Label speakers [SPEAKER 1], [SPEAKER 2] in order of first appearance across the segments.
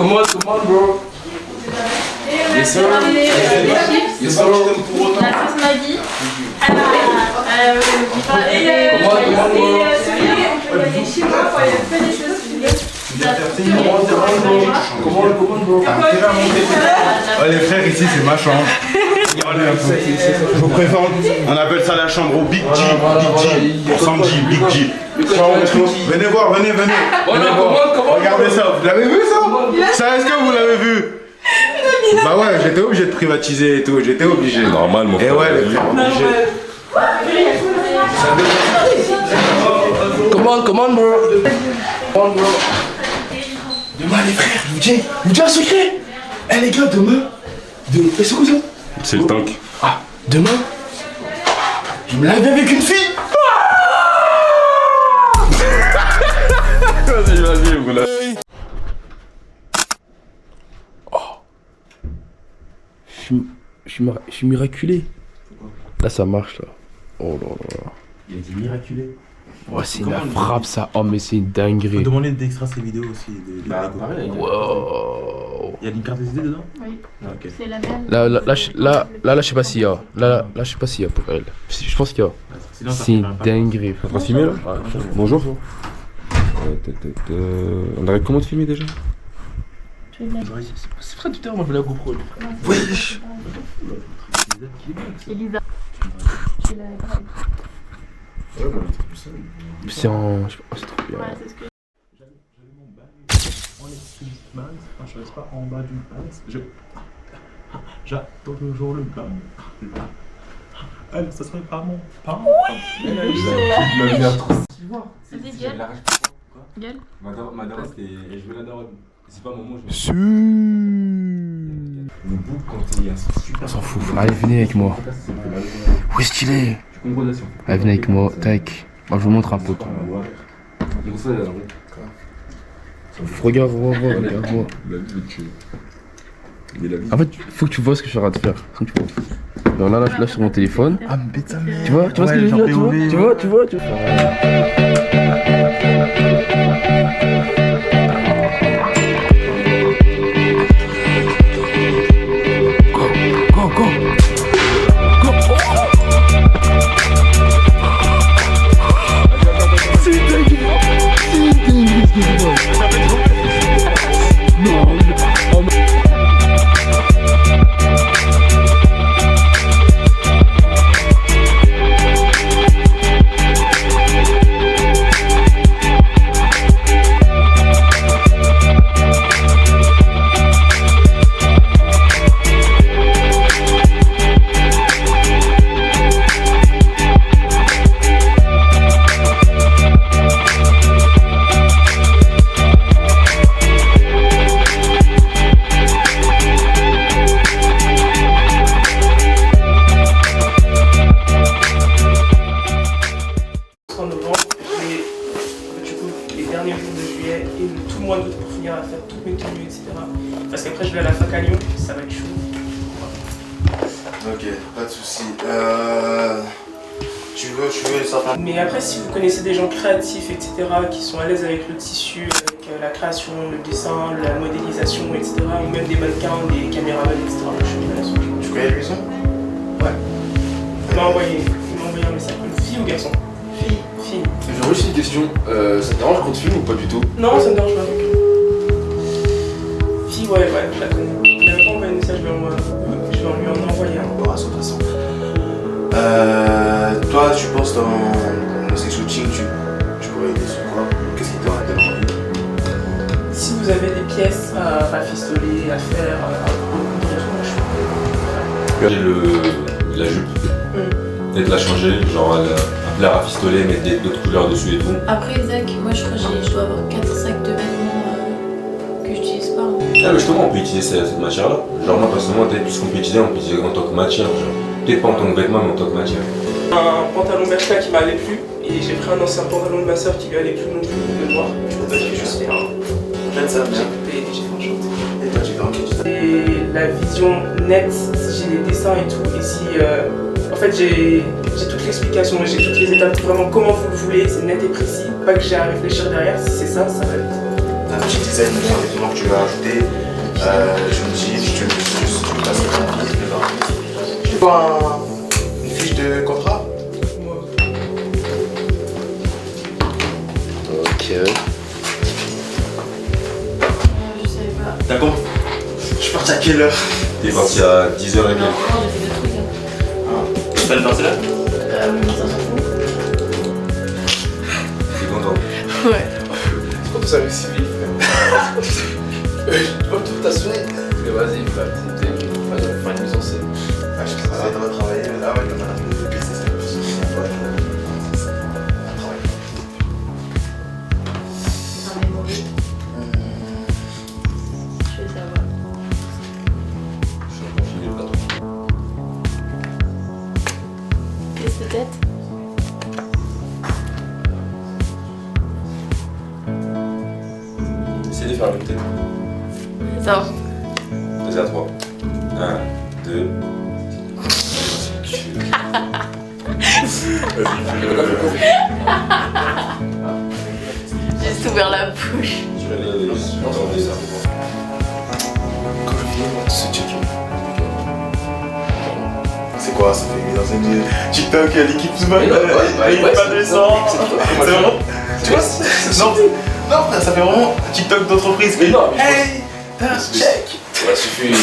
[SPEAKER 1] Come on, bro. Yes, sir. Yes, sir.
[SPEAKER 2] La sauce Maggi. Come
[SPEAKER 1] on, bro.
[SPEAKER 3] Les frères ici c'est ma chambre. Regardez un peu. Je vous présente, on appelle ça la chambre au Big G. Big G. Pour Sanji, Big G. Venez voir, venez. Regardez ça, vous l'avez vu ça? Ça, est-ce que vous l'avez vu? Bah ouais, j'étais obligé de privatiser et tout, j'étais obligé.
[SPEAKER 1] Normal, mon frère.
[SPEAKER 3] Et ouais, les frères, obligé.
[SPEAKER 1] Come on, bro.
[SPEAKER 3] Demain les frères, je vous dis un secret. Eh les gars, demain, c'est quoi ça?
[SPEAKER 1] C'est le tank.
[SPEAKER 3] Ah, demain, je me lave avec une fille.
[SPEAKER 1] Vas-y, vous l'avez.
[SPEAKER 4] Je suis miraculé. Là, ça marche, là. Oh là là.
[SPEAKER 5] Il a dit miraculé.
[SPEAKER 4] Ouais, c'est une frappe, ça. Oh, mais c'est une dinguerie.
[SPEAKER 5] Faut demander d'extra ces vidéos aussi.
[SPEAKER 1] Pareil.
[SPEAKER 4] Wow.
[SPEAKER 5] Il y a une carte SD dedans?
[SPEAKER 2] Oui.
[SPEAKER 5] Ah, ok.
[SPEAKER 2] C'est la même.
[SPEAKER 4] Là, je sais pas s'il y a. Là, je sais pas s'il y a pour elle. Je pense qu'il y a.
[SPEAKER 5] Sinon, ça
[SPEAKER 4] C'est une
[SPEAKER 5] fait un
[SPEAKER 4] dinguerie.
[SPEAKER 1] On va filmer là? Bonjour. On arrête comment de filmer déjà?
[SPEAKER 4] C'est vrai, tout à l'heure, moi, je voulais la GoPro.
[SPEAKER 1] Wesh.
[SPEAKER 2] Elisa. Tu l'as grave.
[SPEAKER 4] C'est en. Je sais pas, c'est trop bien.
[SPEAKER 2] Voilà, c'est ce que.
[SPEAKER 5] en dessous du max, enfin, je reste pas en bas du max. J'attends toujours le bas. Elle, ça serait pas mon pain.
[SPEAKER 1] La lumière trop.
[SPEAKER 2] Vas-y, gueule. Gueule.
[SPEAKER 1] Ma daronne, c'était. Je veux la daronne. C'est pas mon mot, je
[SPEAKER 4] Su.
[SPEAKER 1] Le bout, quand il y a un super.
[SPEAKER 4] On s'en fout. Allez, venez avec moi. Oui, stylé. Allez, venez avec moi. Tac. Moi, je vous montre un peu. Regarde-moi. En fait, faut que tu vois ce que je suis en train de faire. Faut que tu vois. Alors là, je suis sur mon téléphone.
[SPEAKER 5] Ah, mais bête sa mère.
[SPEAKER 4] Tu vois ce que je veux dire? Tu vois. Go. C'est dingue. Non.
[SPEAKER 6] Parce qu'après je vais à la fac à Lyon, ça va être chaud.
[SPEAKER 3] Ok, pas de soucis. Tu veux ça.
[SPEAKER 6] Mais après, si vous connaissez des gens créatifs, etc., qui sont à l'aise avec le tissu, avec la création, le dessin, la modélisation, etc., ou même des mannequins, des caméramans, etc., je suis à l'aise.
[SPEAKER 3] Tu connais Luison?
[SPEAKER 6] Ouais. Il m'a envoyé un message. Fille ou garçon? Fille.
[SPEAKER 1] J'aurais juste une question. Ça te dérange qu'on te filme ou pas du tout?
[SPEAKER 6] Non, ça me dérange pas. Fille, ouais, je la connais. Il m'a pas envoyé un message, je vais lui en envoyer un.
[SPEAKER 3] Bon, à 100%. Toi, tu penses dans le sex shooting, tu pourrais aider sur quoi? Qu'est-ce qui t'aurait donné envie?
[SPEAKER 6] Si vous avez des pièces à rafistoler, à faire,
[SPEAKER 1] J'ai la jupe. Peut-être la changer, genre la rafistoler, mettre d'autres couleurs dessus et tout.
[SPEAKER 2] Après, Zach, moi je crois que je dois avoir 4 sacs de vêtements que j'utilise pas.
[SPEAKER 1] Ah mais justement on peut utiliser cette matière là. Genre moi personnellement peut-être tout ce qu'on peut utiliser, on peut utiliser en tant que matière. Genre. Peut-être pas en tant que vêtement mais en tant que matière.
[SPEAKER 6] Un pantalon Bershka qui m'allait plus et j'ai pris un ancien pantalon de ma soeur qui lui allait plus non plus, le noir. Je peux pas juste fait un.
[SPEAKER 3] J'aime ça, bien.
[SPEAKER 6] J'ai coupé et j'ai fait un short.
[SPEAKER 3] Et toi, j'ai fait un kit.
[SPEAKER 6] Et la vision nette, si j'ai des dessins et tout, et si. En fait, j'ai toute l'explication, j'ai toutes les étapes, vraiment comment vous le voulez, c'est net et précis. Pas que j'ai à réfléchir derrière, si c'est ça, ça va être.
[SPEAKER 3] un petit design de éléments que tu veux ajouter. Je me dis, tu me passes le graphisme, Je te vois une fiche de contrat.
[SPEAKER 4] Ok.
[SPEAKER 2] Je savais pas.
[SPEAKER 3] D'accord. Je suis parti à quelle heure?
[SPEAKER 1] T'es parti à 10h et
[SPEAKER 2] Non,
[SPEAKER 1] quelques.
[SPEAKER 2] j'ai fait des trucs.
[SPEAKER 3] Tu vas le danser là?
[SPEAKER 2] Ça s'en fout.
[SPEAKER 1] T'es content?
[SPEAKER 2] Ouais.
[SPEAKER 4] C'est pour ça le civil, frère. Tout t'a sonné. Mais vas-y, frère, c'était une mise en scène.
[SPEAKER 3] Ah, je sais pas, ça va travailler. Ah ouais, t'as mal.
[SPEAKER 2] Un mémoré. Je vais savoir. Qu'est-ce que tête?
[SPEAKER 1] Essaye de faire une tête.
[SPEAKER 2] Attends.
[SPEAKER 1] 2 à 3. 1, 2.
[SPEAKER 2] J'ai juste ouvert la bouche.
[SPEAKER 3] C'est quoi? Ça fait une mise en scène de TikTok, l'équipe Zuma, il
[SPEAKER 4] Ouais,
[SPEAKER 3] pas de sang. C'est vraiment. Tu vois? Non, frère, ça fait vraiment TikTok d'entreprise.
[SPEAKER 4] Mais non, mais
[SPEAKER 3] Hey, check.
[SPEAKER 4] Ouais, suffit.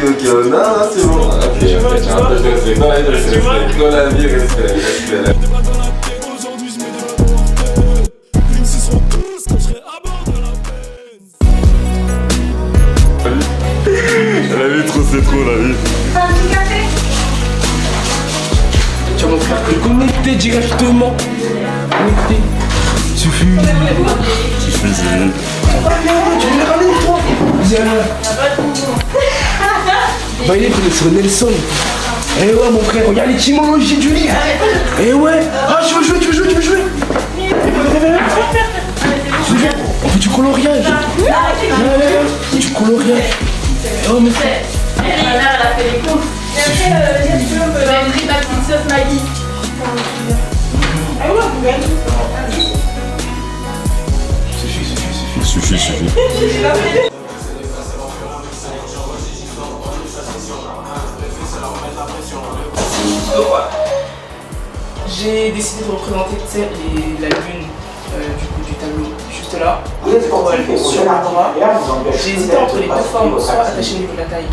[SPEAKER 1] Ok, non, c'est bon. Ok, tiens, un peu de respect. Non, la vie, respect.
[SPEAKER 3] La vie, c'est trop la vie.
[SPEAKER 4] Tu vas mon frère connecté directement. Connecté. Suffit. Tu veux les ramener toi? Viens là. Bah il est sur Nelson. Eh ouais mon frère, regarde l'étymologie du livre. Eh ouais. Ah tu veux jouer. Tu veux jouer. On fait du coloriage. Ouais, du coloriage. Oh mais frère.
[SPEAKER 2] Ma mère, elle a fait les cours. Même pris ma petite sauce Maggi.
[SPEAKER 3] Suffit.
[SPEAKER 6] J'ai décidé de représenter la lune du tableau juste là. Pour aller sur le bras. J'ai hésité entre les deux formes, soit attachées au niveau de la taille.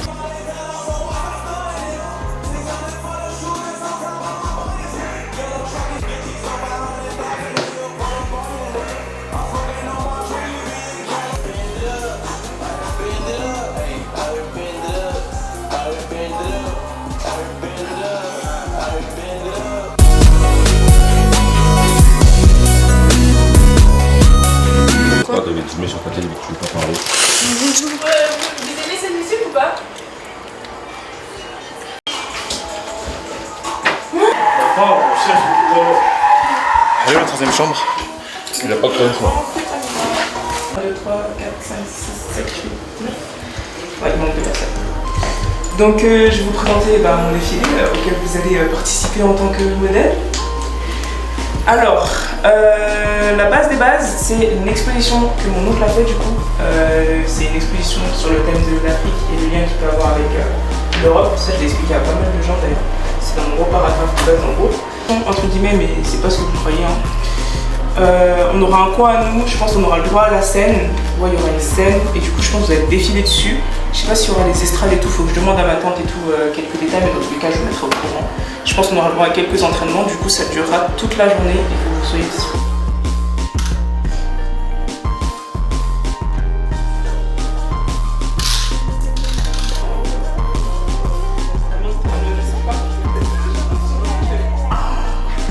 [SPEAKER 1] Pourquoi t'avais filmé sur ta télé mais tu veux pas parler?
[SPEAKER 2] Vous aimez cette musique ou pas?
[SPEAKER 3] Allez, la troisième chambre.
[SPEAKER 1] Il a pas de problème, moi.
[SPEAKER 6] 1, 2, 3, 4, 5, 6, 7, 8, 9. Ouais, il manque de personnes. Donc je vais vous présenter mon défilé auquel vous allez participer en tant que modèle. Alors, la base des bases, c'est une exposition que mon oncle a fait du coup. C'est une exposition sur le thème de l'Afrique et le lien qu'il peut avoir avec l'Europe. Ça, je l'ai expliqué à pas mal de gens d'ailleurs. C'est dans mon gros paragraphe de base en gros. Entre guillemets, mais c'est pas ce que vous croyez. On aura un coin à nous, je pense qu'on aura le droit à la scène. Ouais, il y aura une scène et du coup, je pense que vous allez défiler dessus. Je sais pas s'il y aura les estrades et tout, faut que je demande à ma tante et tout quelques détails, mais dans tous les cas, je vous mettrai au courant. Je pense qu'on aura le droit à quelques entraînements, du coup, ça durera toute la journée et il faut que vous soyez dispo.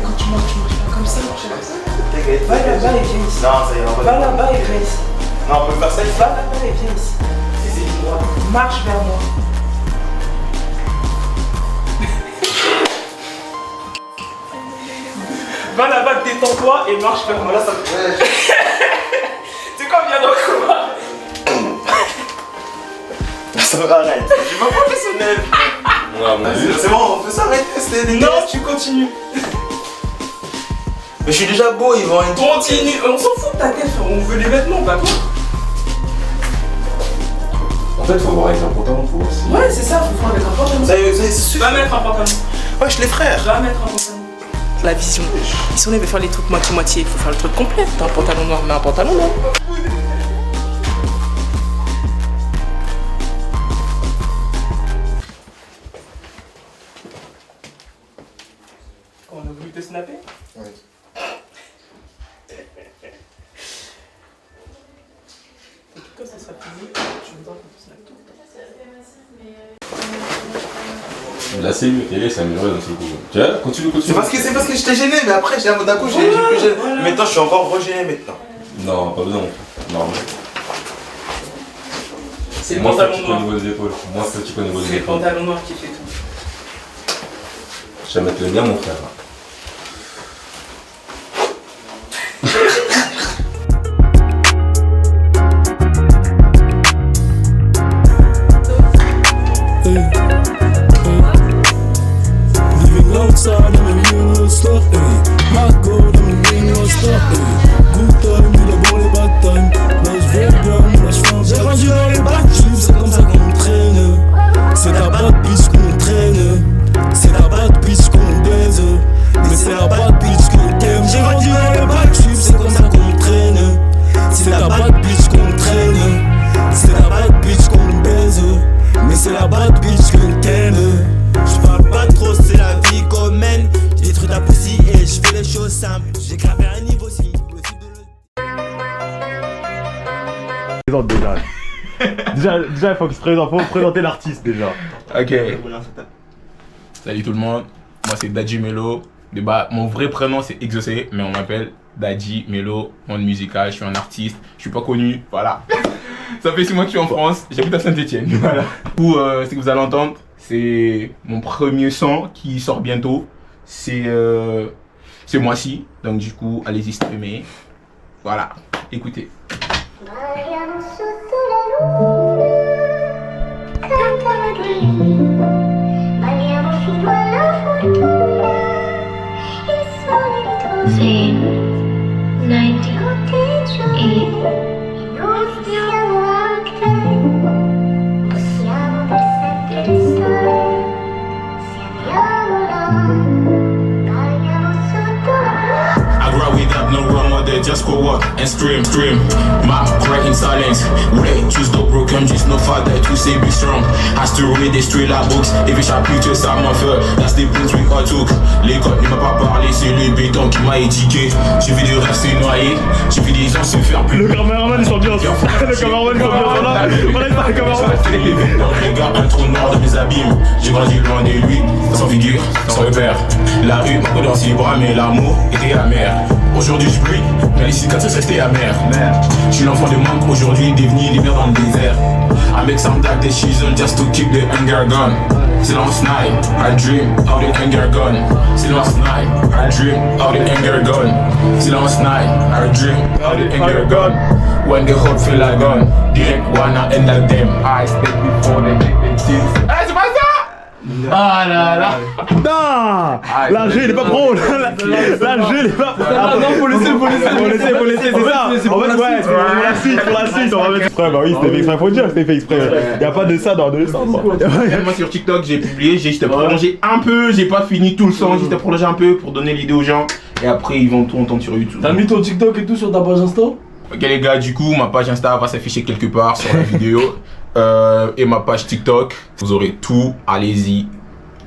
[SPEAKER 6] Quand tu marches pas comme ça,
[SPEAKER 3] T'inquiète.
[SPEAKER 6] va là-bas et viens ici.
[SPEAKER 3] Non, ça ira pas.
[SPEAKER 6] Va là-bas et viens ici.
[SPEAKER 3] Non, on peut faire ça, il
[SPEAKER 6] Va là-bas et viens ici.
[SPEAKER 3] Si c'est une droite.
[SPEAKER 6] Marche vers moi. Va là-bas, détends-toi et marche vers moi. Là, ça me... C'est quoi, viens dans le couloir.
[SPEAKER 4] Arrête, je suis pas professionnel. C'est bon, on peut s'arrêter, c'était des
[SPEAKER 6] Non, tu continues.
[SPEAKER 4] Mais je suis déjà beau, ils vont être...
[SPEAKER 6] Continue, on s'en fout de ta tête, on veut les vêtements, pas toi.
[SPEAKER 1] En fait, faut voir avec un pantalon, faut voir si...
[SPEAKER 6] Ouais, c'est ça, faut voir avec un pantalon.
[SPEAKER 4] Ça suffit.
[SPEAKER 6] Va mettre un pantalon.
[SPEAKER 4] Wesh les frères.
[SPEAKER 6] Va mettre un pantalon. La vision. Si on avait faire les trucs moitié-moitié, il faut faire le truc complet. T'as un pantalon noir, mais un pantalon noir. On a voulu te snapper?
[SPEAKER 4] Oui.
[SPEAKER 6] Quand ça sera fini, tu me donnes qu'on te snappe tout.
[SPEAKER 1] La cellule, ça amélioré d'un seul coup. Tu vois, continue.
[SPEAKER 4] C'est parce que j'étais gêné, mais après, d'un coup, j'ai plus gêné. Maintenant, je suis encore regêné maintenant.
[SPEAKER 1] Non, pas besoin. Non.
[SPEAKER 6] C'est le
[SPEAKER 1] Moins
[SPEAKER 6] pantalon
[SPEAKER 1] petit au
[SPEAKER 6] noir.
[SPEAKER 1] niveau des épaules. Moins petit au niveau
[SPEAKER 6] C'est
[SPEAKER 1] des
[SPEAKER 6] le
[SPEAKER 1] épaules.
[SPEAKER 6] pantalon noir qui fait tout.
[SPEAKER 1] Je vais mettre le mien, mon frère.
[SPEAKER 7] Living outside, I'm a real star, ayy. My God, I'm a real star, ayy. Good time, il a bon les bad time. Là je vais bien, là je fais un j'ai rendu dans les bad trips, c'est comme ça qu'on traîne. C'est ta bad bitch qu'on traîne. C'est ta bad bitch qu'on baise. Mais c'est la bad bitch que t'aimes. J'ai rendu dans les bad trips, c'est comme ça qu'on traîne. C'est la bad bitch qu'on traîne. C'est la bad bitch qu'on baise. Mais c'est la bad bitch que t'aimes. J'parle pas trop, c'est la vie qu'on mène. Je détruis ta pussy et je fais les choses simples. J'ai gravé un niveau aussi.
[SPEAKER 5] Déjà, il faut présenter l'artiste déjà.
[SPEAKER 8] Ok. Salut tout le monde, moi c'est Dadji Melo. Mon vrai prénom c'est Exaucé, mais on m'appelle Dadji Melo, monde musical, je suis un artiste, je suis pas connu, voilà. Ça fait 6 mois que je suis en France, j'habite à Saint-Etienne, voilà. Du coup, ce que vous allez entendre, c'est mon premier son qui sort bientôt. C'est moi-ci, donc du coup, allez-y streamer. Voilà, écoutez.
[SPEAKER 9] C'est 98.
[SPEAKER 7] I grew up without no role model, just go up and scream. My cry in silence. Ray, choose the broken, just no father to say be strong. Has to read the straight like books. If it's a picture, ça m'en fait. That's the prince we all took. L'école ne m'a pas parlé, c'est le béton qui m'a éduqué. J'ai vu des rêves se noyer, j'ai vu des gens se faire plus.
[SPEAKER 5] Le caméraman, ils sont bien. Le caméraman, ils sont bien. Voilà, le caméraman.
[SPEAKER 7] Regarde un trou noir de mes abîmes. J'ai grandi loin de lui, sans figure, sans repère. La rue m'a pris dans ses bras, mais l'amour était amer. Aujourd'hui je brille, mais les cicatrices restaient amères. Je suis l'enfant de manque, aujourd'hui devenu libre dans le désert. I make some dark decisions just to keep the anger gone. C'est last night, I dream of the anger gone. C'est last night, I dream of the anger gone. C'est last night, I dream of the anger gone. When the hope feel like gone, direct wanna end like them. I stay before they make them things. Ah, c'est pas ça! Ah là là!
[SPEAKER 5] Putain! La G, il est pas pro! La G, il est pas pro! Non, faut laisser, c'est ça! En fait, ouais, pour la suite, on va mettre exprès. Bah oui, c'était fait exprès, faut dire que c'était fait exprès. Y'a pas de ça dans le sens.
[SPEAKER 8] Moi sur TikTok, j'ai publié, j'ai juste prolongé un peu, j'ai pas fini tout le son, j'ai juste prolongé un peu pour donner l'idée aux gens. Et après, ils vont tout entendre sur YouTube.
[SPEAKER 5] T'as mis ton TikTok et tout sur ta page Insta?
[SPEAKER 8] Ok les gars, du coup ma page Insta va s'afficher quelque part sur la vidéo et ma page TikTok, vous aurez tout, allez-y.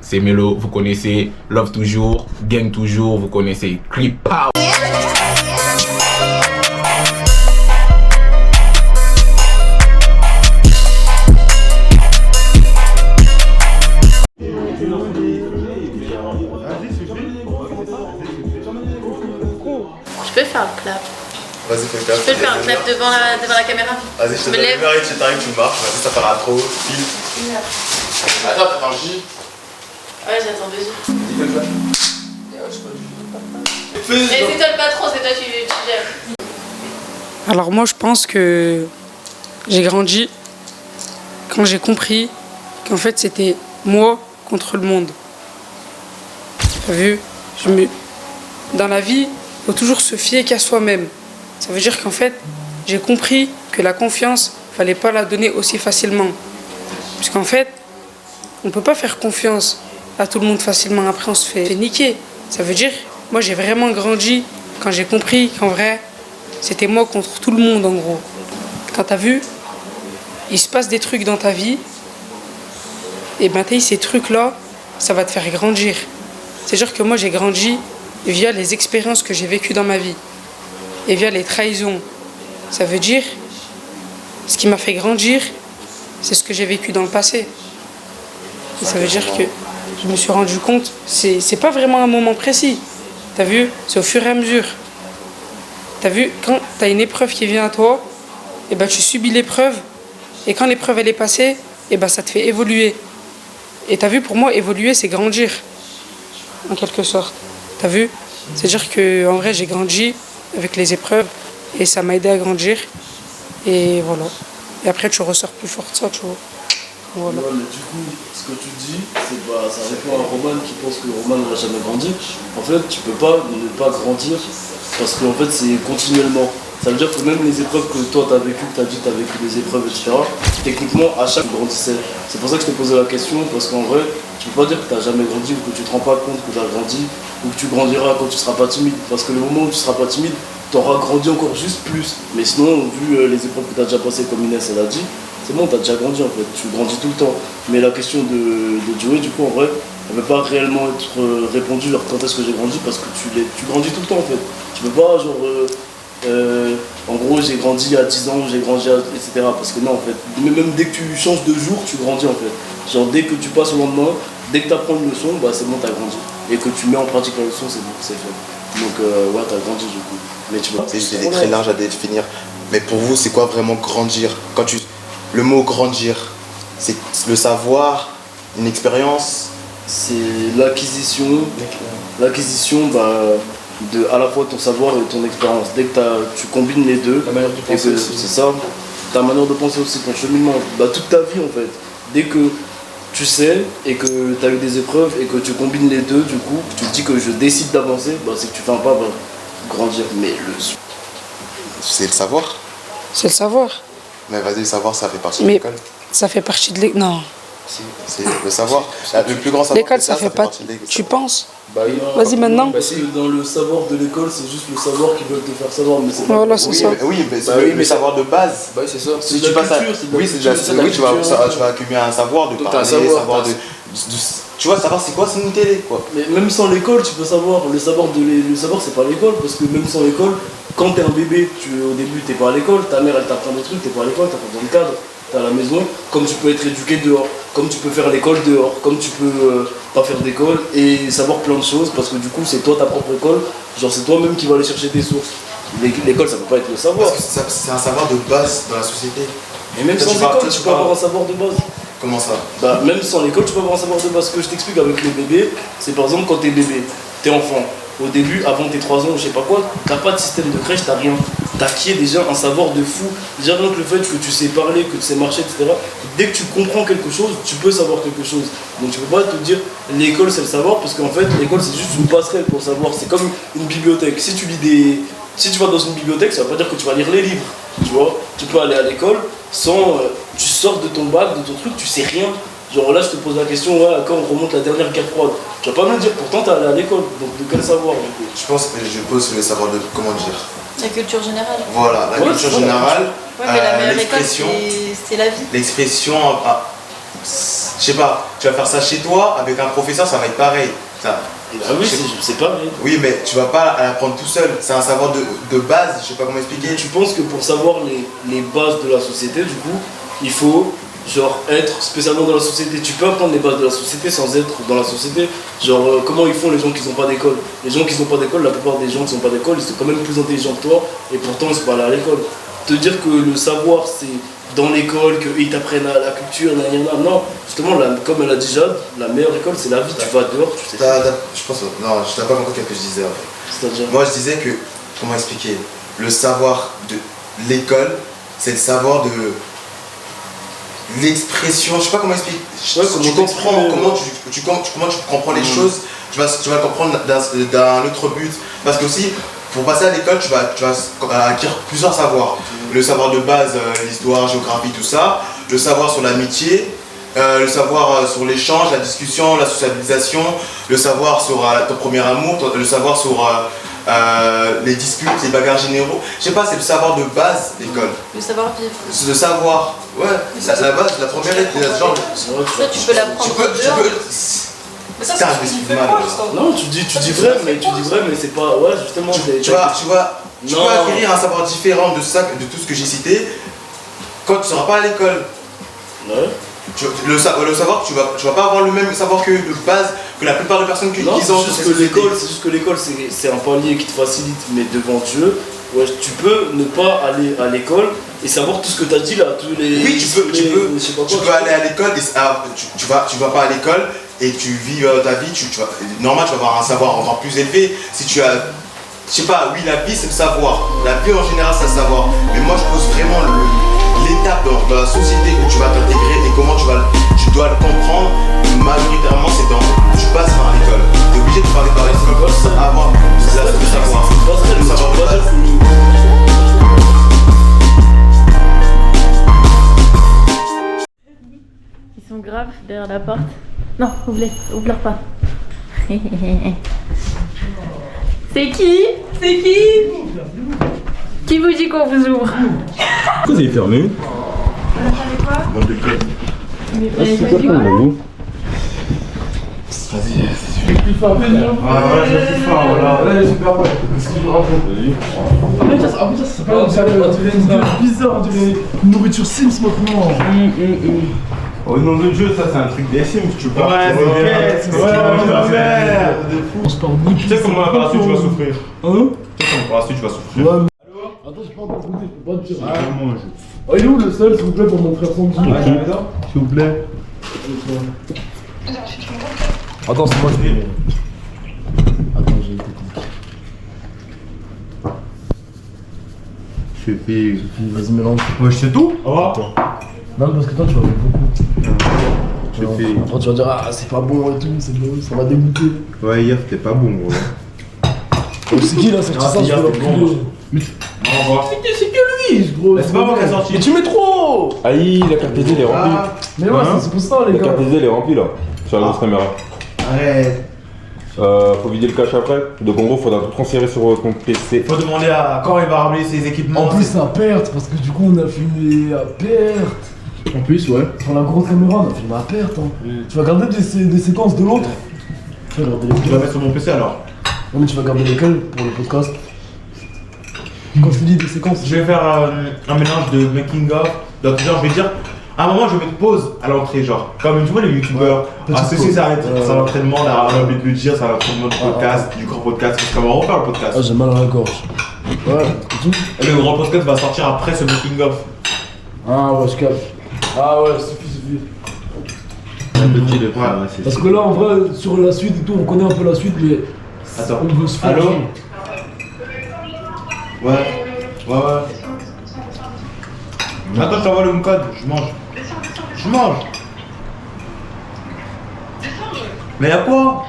[SPEAKER 8] C'est Melo, vous connaissez, Love toujours, Gang toujours, vous connaissez, Clip Power.
[SPEAKER 2] Je peux faire le clap.
[SPEAKER 4] Vas-y, fais le clap.
[SPEAKER 2] Je peux faire un clap devant la caméra.
[SPEAKER 4] Vas-y, je te donne le numéro et tu t'arrives, tu marches. Vas-y, ça fera trop. File. Attends, t'attends le J.
[SPEAKER 2] Ouais, j'attends 2 J.
[SPEAKER 4] Dis fais le clap.
[SPEAKER 2] Mais c'est toi le patron, c'est toi tu gères.
[SPEAKER 6] Alors moi je pense que j'ai grandi
[SPEAKER 10] quand j'ai compris qu'en fait c'était moi contre le monde. T'as vu? Dans la vie, il faut toujours se fier qu'à soi-même. Ça veut dire qu'en fait, j'ai compris que la confiance, fallait pas la donner aussi facilement. Puisqu'en fait, on peut pas faire confiance à tout le monde facilement. Après, on se fait niquer. Ça veut dire, moi j'ai vraiment grandi quand j'ai compris qu'en vrai, c'était moi contre tout le monde en gros. Quand t'as vu, il se passe des trucs dans ta vie, et ben ces trucs-là, ça va te faire grandir. C'est-à-dire que moi j'ai grandi via les expériences que j'ai vécues dans ma vie et via les trahisons. Ça veut dire, ce qui m'a fait grandir, c'est ce que j'ai vécu dans le passé. Et ça veut dire que je me suis rendu compte, c'est pas vraiment un moment précis. T'as vu, c'est au fur et à mesure. T'as vu, quand t'as une épreuve qui vient à toi, et ben tu subis l'épreuve, et quand l'épreuve elle est passée, et ben ça te fait évoluer. Et t'as vu, pour moi, évoluer, c'est grandir, en quelque sorte. T'as vu? C'est-à-dire qu'en vrai, j'ai grandi avec les épreuves, et ça m'a aidé à grandir. Et voilà. Et après, tu ressors plus fort de ça, tu vois. Voilà.
[SPEAKER 11] Ouais, mais du coup, ce que tu dis, c'est bah, ça répond à Roman qui pense que Roman ne va jamais grandir. En fait, tu peux pas ne pas grandir parce que en fait, c'est continuellement. Ça veut dire que même les épreuves que toi t'as vécues, que t'as dit que t'as vécu des épreuves, etc., techniquement, à chaque grandissait. C'est pour ça que je t'ai posé la question, parce qu'en vrai, tu peux pas dire que t'as jamais grandi ou que tu te rends pas compte que t'as grandi ou que tu grandiras quand tu seras pas timide. Parce que le moment où tu seras pas timide, t'auras grandi encore juste plus. Mais sinon, vu les épreuves que t'as déjà passées, comme Inès elle a dit, c'est bon, t'as déjà grandi en fait, tu grandis tout le temps. Mais la question de Joey, du coup, en vrai, elle ne peut pas réellement être répondue genre quand est-ce que j'ai grandi, parce que tu grandis tout le temps en fait. Tu peux pas genre en gros j'ai grandi à 10 ans, j'ai grandi à etc. Parce que non en fait, même dès que tu changes de jour, tu grandis en fait. Genre dès que tu passes au lendemain, dès que tu apprends une leçon, bah c'est bon, t'as grandi. Et que tu mets en pratique la leçon, c'est bon, c'est fait. Donc ouais, t'as grandi du coup. Mais tu vois.
[SPEAKER 12] C'est très large à définir. Mais pour vous, c'est quoi vraiment grandir? Le mot grandir, c'est le savoir, une expérience?
[SPEAKER 11] C'est l'acquisition bah, de à la fois ton savoir et ton expérience. Dès que tu combines les deux, c'est ça, ta manière de penser aussi, ton cheminement, bah, toute ta vie en fait. Dès que tu sais et que tu as eu des épreuves et que tu combines les deux, du coup, tu te dis que je décide d'avancer, bah, c'est que tu fais un pas vers grandir. Mais
[SPEAKER 12] c'est le savoir?
[SPEAKER 10] C'est le savoir.
[SPEAKER 12] Mais vas-y, le savoir, ça fait partie de l'école.
[SPEAKER 10] Ça fait partie de l'école. Non.
[SPEAKER 12] C'est le savoir. Le plus grand savoir.
[SPEAKER 10] L'école, ça fait pas. Tu penses?
[SPEAKER 11] Bah,
[SPEAKER 10] vas-y maintenant.
[SPEAKER 11] Parce que dans le savoir de l'école, c'est juste le savoir qu'ils veulent te faire savoir. Mais c'est
[SPEAKER 10] voilà, c'est ça.
[SPEAKER 12] Oui, mais le savoir de base.
[SPEAKER 11] Bah, c'est ça.
[SPEAKER 12] Si tu passes oui, c'est tu vas accumuler un savoir de parler, savoir de. Tu vois, savoir c'est quoi, c'est une télé quoi.
[SPEAKER 11] Mais même sans l'école, tu peux savoir. Le savoir, c'est pas l'école. Parce que même sans l'école, quand t'es un bébé, au début t'es pas à l'école, ta mère elle t'apprend des trucs, t'es pas à l'école, t'apprends dans le cadre, t'es à la maison, comme tu peux être éduqué dehors, comme tu peux faire l'école dehors, comme tu peux pas faire d'école et savoir plein de choses parce que du coup c'est toi ta propre école, genre c'est toi-même qui vas aller chercher des sources. L'école ça peut pas être le savoir.
[SPEAKER 12] Parce que c'est un savoir de base dans la société.
[SPEAKER 11] Et même sans l'école tu peux avoir un savoir de base.
[SPEAKER 12] Comment ça?
[SPEAKER 11] Bah même sans l'école tu peux avoir un savoir de base. Ce que je t'explique avec les bébés, c'est par exemple quand t'es bébé, t'es enfant. Au début, avant tes 3 ans, je sais pas quoi, t'as pas de système de crèche, t'as rien. T'as acquis déjà un savoir de fou. Déjà donc le fait que tu sais parler, que tu sais marcher, etc. Dès que tu comprends quelque chose, tu peux savoir quelque chose. Donc tu peux pas te dire l'école c'est le savoir, parce qu'en fait l'école c'est juste une passerelle pour savoir. C'est comme une bibliothèque. Si tu vas dans une bibliothèque, ça veut pas dire que tu vas lire les livres. Tu vois, tu peux aller à l'école sans. Tu sors de ton bac, de ton truc, tu sais rien. Genre là je te pose la question, ouais, quand on remonte la dernière guerre froide, tu vas pas me dire pourtant t'es allé à l'école, donc de quel savoir du coup?
[SPEAKER 12] Je pense que je pose le savoir de, comment dire?
[SPEAKER 2] La culture générale.
[SPEAKER 12] Voilà, la culture générale.
[SPEAKER 2] Ouais, mais la meilleure école c'est la vie.
[SPEAKER 12] L'expression, je sais pas, tu vas faire ça chez toi, avec un professeur ça va être pareil. Ça,
[SPEAKER 11] oui, c'est pareil.
[SPEAKER 12] Oui, mais tu vas pas l'apprendre tout seul, c'est un savoir de base, je sais pas comment expliquer.
[SPEAKER 11] Tu penses que pour savoir les bases de la société, du coup, il faut genre être spécialement dans la société. Tu peux apprendre les bases de la société sans être dans la société. Genre comment ils font les gens qui n'ont pas d'école. Les gens qui n'ont pas d'école, la plupart des gens qui n'ont pas d'école, ils sont quand même plus intelligents que toi et pourtant ils sont pas allés à l'école. Te dire que le savoir c'est dans l'école, qu'ils t'apprennent à la culture, non, justement comme elle a dit Jade, la meilleure école c'est la vie, tu vas dehors, tu sais.
[SPEAKER 12] Je pense, non, je n'ai pas compris ce que je disais en fait. C'est-à-dire moi je disais que, comment expliquer, le savoir de l'école, c'est le savoir de l'expression, je sais pas comment expliquer.
[SPEAKER 11] Ouais,
[SPEAKER 12] Comment tu comprends les choses, tu vas comprendre d'un autre but. Parce que aussi, pour passer à l'école, tu vas acquérir plusieurs savoirs. Le savoir de base, l'histoire, géographie, tout ça. Le savoir sur l'amitié. Le savoir sur l'échange, la discussion, la sociabilisation. Le savoir sur ton premier amour. Le savoir sur les disputes, les bagarres généraux. Je sais pas, c'est le savoir de base, l'école.
[SPEAKER 2] Le savoir-vivre.
[SPEAKER 12] Le savoir, ouais. La base, la première est genre.
[SPEAKER 2] Ça, tu peux l'apprendre.
[SPEAKER 6] Mais ça,
[SPEAKER 12] Putain, je
[SPEAKER 6] c'est
[SPEAKER 12] m'exprime mal.
[SPEAKER 11] Non, tu dis vrai, mais c'est pas. Ouais, justement.
[SPEAKER 12] Tu vas acquérir un savoir différent de tout ce que j'ai cité quand tu seras pas à l'école.
[SPEAKER 11] Ouais.
[SPEAKER 12] Le savoir, tu vas pas avoir le même savoir que de base que la plupart des personnes qui ont.
[SPEAKER 11] C'est juste que l'école, c'est un palier qui te facilite, mais devant Dieu, ouais, tu peux ne pas aller à l'école et savoir tout ce que tu as dit là, tous les.
[SPEAKER 12] Oui, tu peux aller à l'école et tu vas pas à l'école et tu vis ta vie, normal, tu vas avoir un savoir encore plus élevé. Si tu as, je sais pas, oui, la vie c'est le savoir. La vie en général c'est le savoir. Mais moi je pose vraiment l'étape dans la société où tu vas t'intégrer et comment tu dois le comprendre. Majoritairement c'est tu passes par l'école. Tu es obligé de parler par l'école pour avoir le savoir. Le savoir de base.
[SPEAKER 2] Ils sont graves derrière la porte. Non, ouvre-leur pas. C'est qui? C'est qui? Qui vous dit qu'on vous ouvre?
[SPEAKER 5] Pourquoi vous avez fermé?
[SPEAKER 2] Mais
[SPEAKER 5] c'est quoi ça, vous?
[SPEAKER 4] Vas-y, c'est plus fort. Ah, c'est plus fort, voilà. Là, il est super fort. Qu'est-ce que je raconte? En plus, ça s'appelle bizarre, on dirait une nourriture Sims maintenant.
[SPEAKER 3] Au nom de Dieu, ça c'est un truc des Sims, tu peux pas.
[SPEAKER 4] Ouais, c'est
[SPEAKER 3] ouais, merde.
[SPEAKER 4] On se parle beaucoup.
[SPEAKER 3] Tu sais comment par la suite tu vas souffrir.
[SPEAKER 4] Hein?
[SPEAKER 3] Tu sais comment par la suite tu vas souffrir.
[SPEAKER 4] Ouais. Attends, j'ai pas encore goûté, je peux pas te dire. Oh, il est où le sel, s'il vous plaît, pour mon frère Sandy?
[SPEAKER 3] S'il vous plaît.
[SPEAKER 4] Attends, c'est moi je vais. Attends, j'ai été compliqué. Vas-y, mélange.
[SPEAKER 3] Ouais, je sais tout.
[SPEAKER 4] Non, parce que toi, tu vas beaucoup. Après, tu vas dire, ah, c'est pas bon et tout, c'est bon, ça va dégoûter.
[SPEAKER 3] Ouais, hier c'était pas bon, gros.
[SPEAKER 4] C'est qui là, c'est ça, je vais l'enculer. C'est que lui, gros.
[SPEAKER 3] C'est pas moi qui a sorti.
[SPEAKER 4] Mais tu mets trop.
[SPEAKER 5] Aïe, la carte SD elle est remplie.
[SPEAKER 4] Mais ouais, c'est pour ça, les gars.
[SPEAKER 5] La carte SD elle est remplie là, sur la grosse caméra.
[SPEAKER 3] Arrête.
[SPEAKER 5] Faut vider le cache après. Donc en gros, faudra tout transférer sur ton PC.
[SPEAKER 3] Faut demander à quand il va ramener ses équipements.
[SPEAKER 4] En plus, c'est à perte, parce que du coup, on a filmé à perte.
[SPEAKER 3] En plus, ouais.
[SPEAKER 4] Sur la grosse caméra, on a filmé à perte. Tu vas garder des séquences de l'autre.
[SPEAKER 3] Tu vas mettre sur mon PC alors.
[SPEAKER 4] Non, mais tu vas garder lesquelles pour le podcast? Quand je te dis des séquences.
[SPEAKER 3] Je vais faire un mélange de making of. Donc genre je vais dire, à un moment je vais mettre pause à l'entrée, genre comme tu vois les youtubeurs. Ah ceci c'est l'entraînement, on a envie de le dire, c'est l'entraînement du podcast, du grand podcast, parce qu'on va refaire le podcast.
[SPEAKER 4] Ah j'ai mal à la gorge. Ouais,
[SPEAKER 3] et le grand podcast va sortir après ce making of.
[SPEAKER 4] Ah ouais je capte. Ah ouais suffit.
[SPEAKER 3] Un petit de
[SPEAKER 4] parce que là en vrai sur la suite et tout, on connaît un peu la suite mais.
[SPEAKER 3] Attends.
[SPEAKER 4] On veut se faire.
[SPEAKER 3] Allô? Ouais. Attends, je t'envoie le code, je mange. Mais y'a quoi?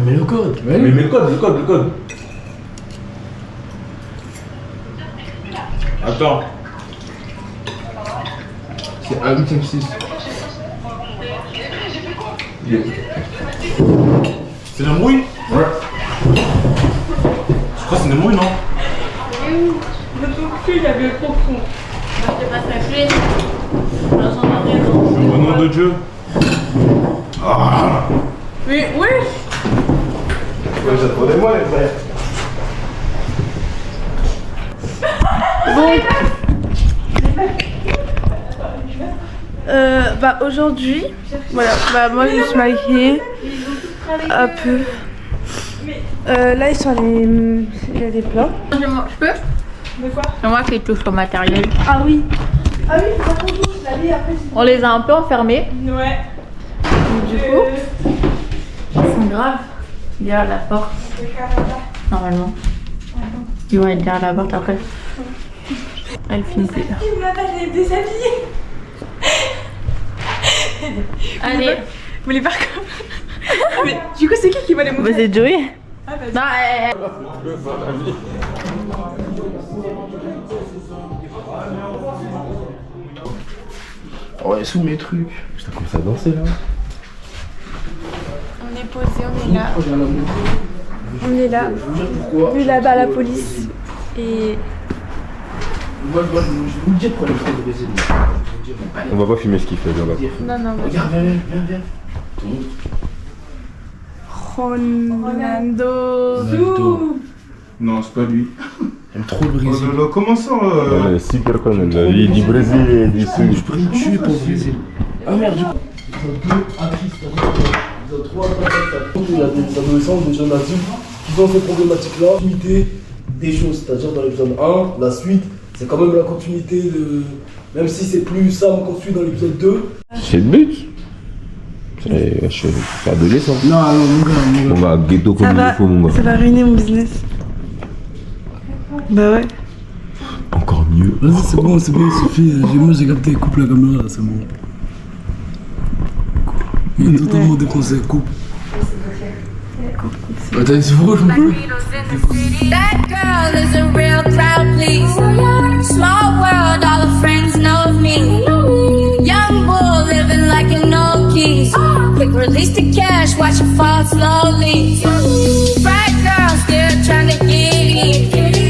[SPEAKER 4] Mais le code.
[SPEAKER 3] Mais le code. Attends. C'est 1,6. C'est une embrouille? Ouais. Je crois que c'est une embrouille, non?
[SPEAKER 2] Le cul, il avait trop con. Je pas sa clé.
[SPEAKER 3] Au nom de Dieu. Ah.
[SPEAKER 2] Mais ouais.
[SPEAKER 3] Ouais, j'attendais-moi les frères.
[SPEAKER 13] Bah aujourd'hui, voilà, bah moi je me suis maquillée un peu. Là ils sont les plats.
[SPEAKER 2] Je peux?
[SPEAKER 13] De quoi?
[SPEAKER 2] C'est moi qui touche au matériel.
[SPEAKER 13] Ah oui. Ah oui, c'est pas toujours, je l'avais après.
[SPEAKER 2] On les a un peu enfermés.
[SPEAKER 13] Ouais.
[SPEAKER 2] Du coup, ils sont graves derrière la porte. Normalement. Ils vont être derrière la porte après. Elle finissait.
[SPEAKER 6] Il m'a pas déshabillé.
[SPEAKER 2] Allez.
[SPEAKER 6] Vous voulez faire comme. Mais du coup, c'est qui va les montrer?
[SPEAKER 2] Bah, c'est Joey.
[SPEAKER 6] Ah, vas-y.
[SPEAKER 4] Ouais, sous mes trucs. Putain, comment ça a dansé là?
[SPEAKER 13] On est posé, on est là. On est là. Vu là-bas la police. Et.
[SPEAKER 4] Moi, je vous dis pourquoi il fait le Brésil.
[SPEAKER 5] On va pas filmer ce qu'il fait là-bas.
[SPEAKER 13] Non.
[SPEAKER 4] Regarde, viens.
[SPEAKER 13] Ronaldo.
[SPEAKER 3] Non, c'est pas lui.
[SPEAKER 4] J'aime trop le Brésil.
[SPEAKER 3] Oh là là, comment ça
[SPEAKER 5] Ouais, super connu, il dit Brésil et du Sud.
[SPEAKER 4] Je pourrais me tuer pour le Brésil. Ah merde, du coup. Ils ont 2 actrices, ils ont 3 adolescents. Il y a des adolescents, des jeunes adultes qui ont ces problématiques-là. Continuité des choses, c'est-à-dire dans l'épisode 1, la suite, c'est quand même la continuité de. Même si c'est plus Sam qu'on suit dans l'épisode 2.
[SPEAKER 5] C'est le but. Je suis adolescent.
[SPEAKER 4] Non, mon gars.
[SPEAKER 5] On va ghetto comme il faut, mon gars.
[SPEAKER 13] Ça va ruiner mon business. Bah ouais.
[SPEAKER 5] Encore mieux.
[SPEAKER 4] Vas-y, c'est bon, Sophie. Moi j'ai capté, coupe la caméra là, c'est bon. Il est totalement défoncé, coupe. Attends, c'est rouge, mon peu.
[SPEAKER 14] That girl is a real crowd, please. Small world, all her friends know me. Young bull living like an old keys. Quick release the cash, watch it fall slowly. Bright girl still trying to get in.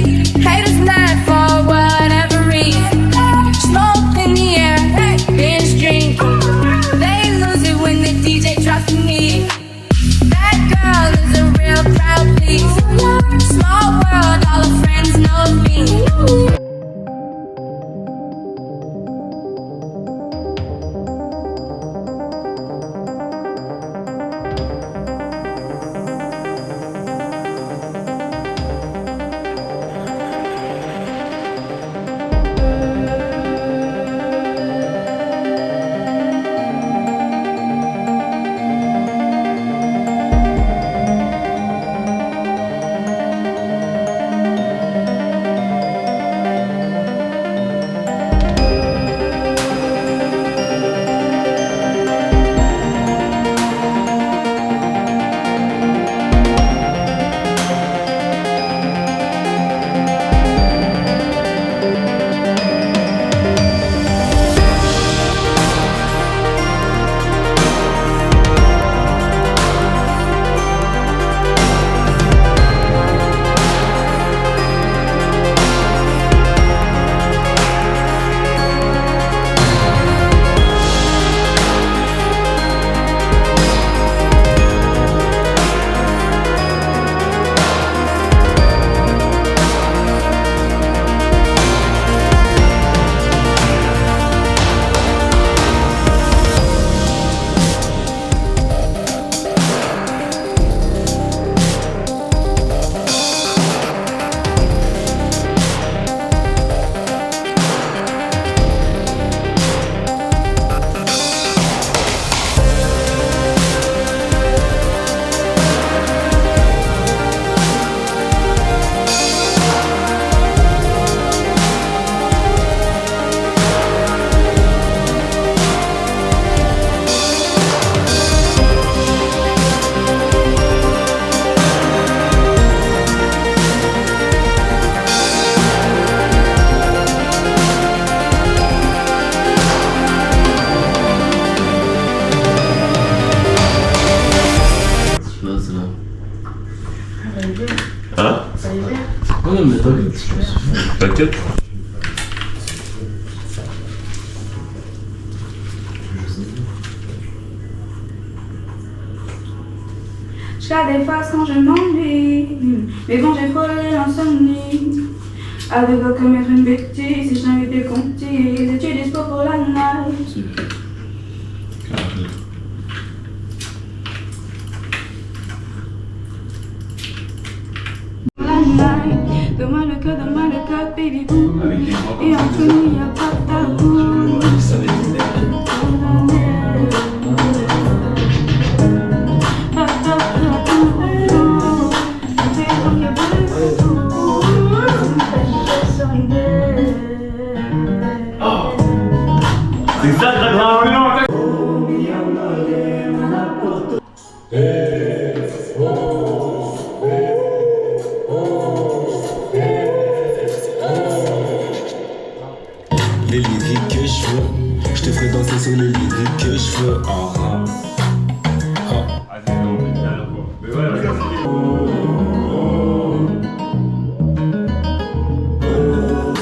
[SPEAKER 14] Haters mad for whatever reason. Smoke in the air, binge drink. They lose it when the DJ drops the knee. That girl is a real crowd, please. Small world, all her friends know me.
[SPEAKER 1] Hein?
[SPEAKER 4] Non, mais t'inquiète.
[SPEAKER 1] T'inquiète.
[SPEAKER 15] Jusqu'à des fois quand je m'ennuie, mais bon j'ai frôlé l'insomnie. Avec aucun maître une bêtise, si j'invite des contises, es-tu dispo pour la night? Donne-moi le code, baby boo. Et entre nous y'a pas de tabou.
[SPEAKER 7] sur les lits vu que je veux en rap.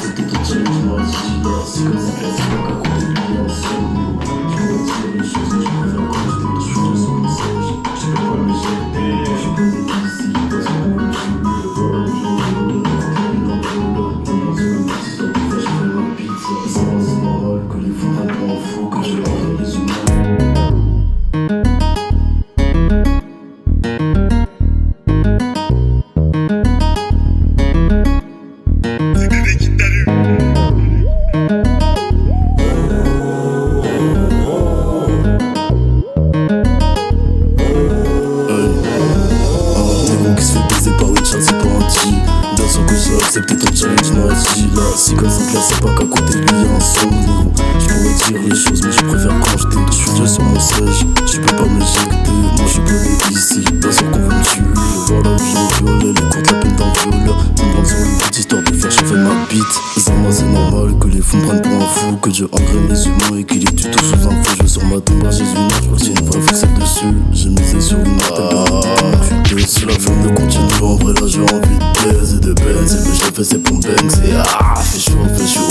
[SPEAKER 7] C'était quelque chose, moi aussi, là, c'est comme ça, c'est pas qu'à côté de lui ensemble. Je pourrais dire les choses, mais je préfère quand je donne des choses sur le message. Je peux pas me jeter, je peux pas ici, parce que je suis mieux, voilà, je fais ma pizza. C'est normal que les fous prennent pour un fou, que je leur les humains. C'est peut-être un challenge, moi je dis là. Si comme ça clair, c'est pas qu'à côté de lui ensemble. Je pourrais dire les choses, mais je préfère quand je t'ai. Je suis déjà sur mon siège, tu peux pas m'éjecter. Moi je suis pas ici, pas sûr qu'on veut me tuer. Voir la vie en violet, les comptes la peine d'un violeur. Me prendre sur une petite histoire de faire chauffer ma bite. Moi c'est normal que les fous me prennent pour un fou, que Dieu engraine les humains et qu'il est du tout sous un feu. Je vais sur ma tombe à Jésus, je vois que j'ai une vraie fixette dessus. J'ai misé sur une tête de si la femme ne continue, en vrai là j'ai envie de baiser, de baiser. Mais je l'ai fait c'est pour me bangser. Fait chaud,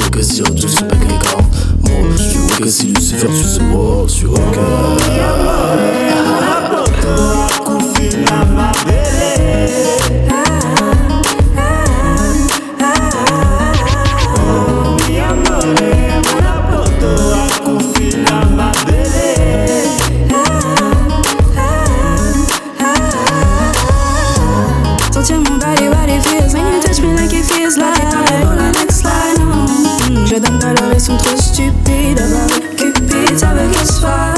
[SPEAKER 7] ok si Dieu se bec les cartes. Moi je suis ok si Lucifer tu sais moi, je suis ok. Confine à ma belle.
[SPEAKER 15] Sentir mon body, what it feels when you touch me like it feels like pour la next line. Je donne pas leur, ils sont trop stupides. Avec Cupid, ça veut que ce soit.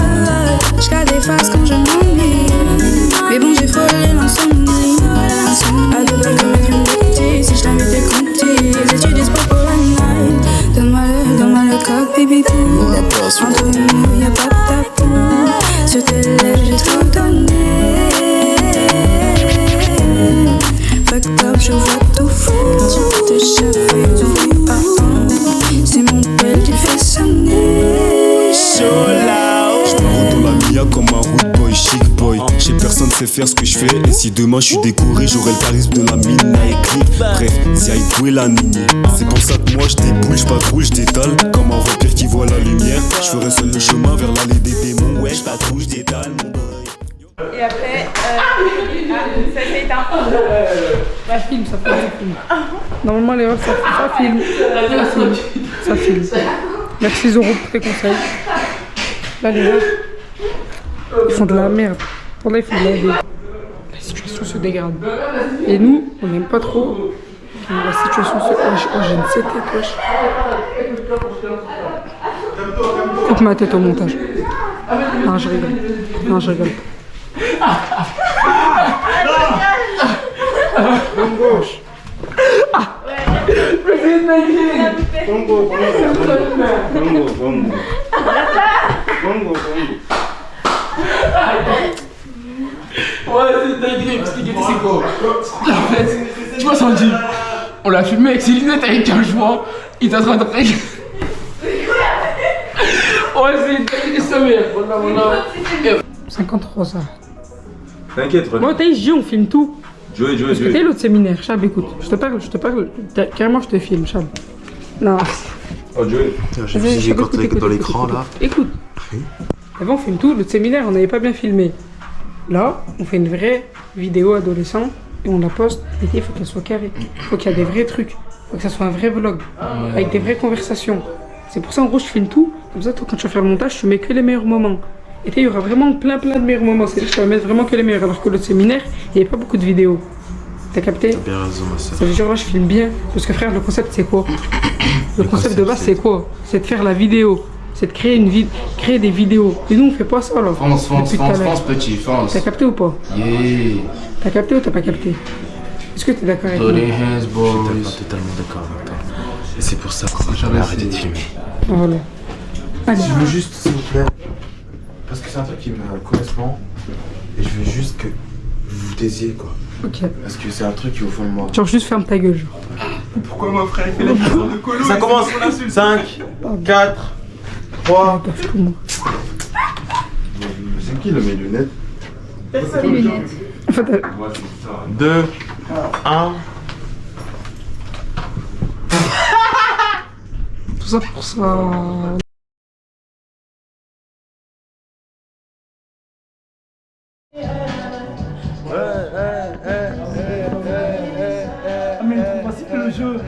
[SPEAKER 15] J'garde des phases quand je m'ennuie. Mais bon, j'ai frôlé l'insomnie. À deux doigts de mettre une bêtise. Si je t'invite des comptis, et tu dis pas pour la night. Donne-moi le coq, baby boo. Entre nous, y'a pas de tabou. Sur tes lèvres, j'ai trop donné. Fucked up, je vois tout fou. Tu peux te chaffer, tu dis pardon. C'est mon tel qui fait sonner.
[SPEAKER 7] Je me rends dans la Mia comme un rude boy, chic boy. Chez personne sait faire ce que je fais. Et si demain je suis décoré, j'aurai le charisme de la mine et click. Bref, si aille douer la nini. C'est pour ça que moi je déboule, je patrouille, je détale. Comme un vampire qui voit la lumière. Je ferai seul le chemin vers l'allée des démons. Ouais, je patrouille, je détale mon boy.
[SPEAKER 2] Et après, ça a été un
[SPEAKER 10] Ça filme, ça filme. Normalement, les refs, ça filme. Ça filme. Merci Zoro pour tes conseils. Là, les refs, ils font de la merde. Pour là, ils font de la merde. La situation se dégrade. Et nous, on n'aime pas trop que la situation se... Oh, j'ai une tête, wesh. Coupe ma tête au montage. Non, je rigole. Non, je rigole.
[SPEAKER 3] Gauche.
[SPEAKER 8] Ouais, c'est dingue, expliquez c'est quoi. En fait, tu vois Sandy, on l'a filmé avec ses lunettes avec un joint, il est en train de rire. Ouais, c'est dingue, sa mère. Voilà.
[SPEAKER 10] 53 ça.
[SPEAKER 1] T'inquiète, René.
[SPEAKER 10] Moi, t'as dit, on filme tout.
[SPEAKER 1] Joey.
[SPEAKER 10] Parce que t'es l'autre séminaire, Chab, écoute. Je te parle, carrément, je te filme, Chab. Non.
[SPEAKER 1] Oh, Joey.
[SPEAKER 12] J'ai quand dans l'écran là.
[SPEAKER 10] Écoute. Avant, on filme tout. L'autre séminaire, on n'avait pas bien filmé. Là, on fait une vraie vidéo adolescent et on la poste. Et il faut qu'elle soit carrée. Il faut qu'il y ait des vrais trucs. Il faut que ça soit un vrai vlog. Avec des vraies conversations. C'est pour ça, en gros, je filme tout. Comme ça, toi, quand tu vas faire le montage, tu mets que les meilleurs moments. Et il y aura vraiment plein de meilleurs moments. C'est-à-dire que tu vas mettre vraiment que les meilleurs. Alors que l'autre séminaire, il n'y avait pas beaucoup de vidéos. T'as capté?
[SPEAKER 12] T'as bien raison, ma soeur.
[SPEAKER 10] Ça veut dire là, je filme bien. Parce que frère, le concept, c'est quoi? Le concept de base, c'est quoi? C'est de faire la vidéo. C'est de créer des vidéos. Et nous, on fait pas ça là.
[SPEAKER 8] France, petit, France.
[SPEAKER 10] T'as capté ou pas?
[SPEAKER 8] Yeah.
[SPEAKER 10] T'as capté ou t'as pas capté? Est-ce que t'es d'accord avec moi?
[SPEAKER 12] Je suis totalement d'accord avec toi. Et c'est pour ça que j'avais arrêté de filmer.
[SPEAKER 10] Voilà. Allez.
[SPEAKER 12] Je veux juste, s'il vous plaît, parce que c'est un truc qui me correspond, et je veux juste que vous vous taisiez quoi.
[SPEAKER 10] Ok.
[SPEAKER 12] Parce que c'est un truc qui est au fond de moi.
[SPEAKER 10] Genre juste ferme ta gueule genre.
[SPEAKER 3] Pourquoi mon frère il fait la vidéo de Colo?
[SPEAKER 12] Ça commence. 5, 4, 3,
[SPEAKER 3] qui le met lunettes?
[SPEAKER 13] Personne. Les lunettes.
[SPEAKER 3] 2, 1.
[SPEAKER 10] Tout ça pour ça.
[SPEAKER 4] Mais il est trop facile le jeu.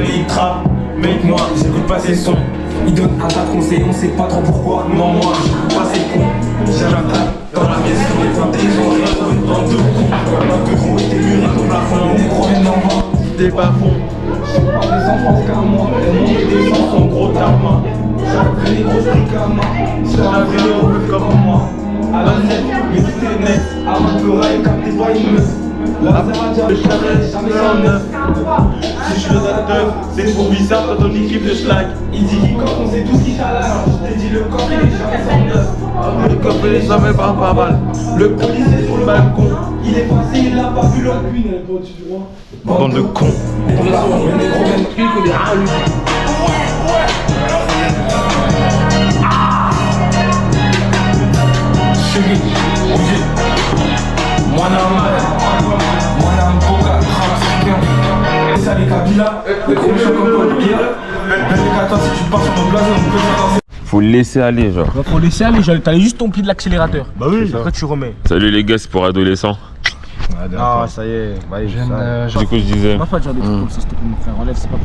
[SPEAKER 16] Il trappe, mec moi j'écoute pas ses sons. Il donne un tas de conseils, on sait pas trop pourquoi. Non moi j'écoute pas ses cons. J'attaque dans la maison, les points des oreilles, une bande de cons. Alors que gros était muré au plafond, les négros viennent d'en bas. Des bas-fonds. Pas des enfants qu'à moi, et des gens sont gros tarma. J'ai appris les grosses trucs à moi, j'ai appris les gros comme moi. À la net, mais tout est net, à ma peur et capté pas une meuf. La Zaradia, je t'arrête jamais en neuf. Si je fais la teuf, c'est pour bizarre dans ton équipe de schlag. Il dit qu'il on sait tout ce qu'il challenge. Je t'ai dit le corps il est jamais en neuf. Le corps il est jamais pas mal. Le policier sur le balcon, il est passé, il l'a pas vu l'autre.
[SPEAKER 3] Bande de cons.
[SPEAKER 16] Ça les Kabila, les gros méchants comme Paul Biya. Attends, si tu pars sur mon blason, on peut faire danser.
[SPEAKER 5] Faut le laisser aller, genre.
[SPEAKER 17] Faut laisser aller, t'allais juste ton pied de l'accélérateur.
[SPEAKER 5] Bah oui,
[SPEAKER 17] après tu remets.
[SPEAKER 5] Salut les gars, c'est pour adolescents.
[SPEAKER 17] Ah, ça y est, bah,
[SPEAKER 5] Du coup, je disais.
[SPEAKER 17] Pas faire genre des trucs comme ça, s'il te plaît, mon frère. Enlève, c'est pas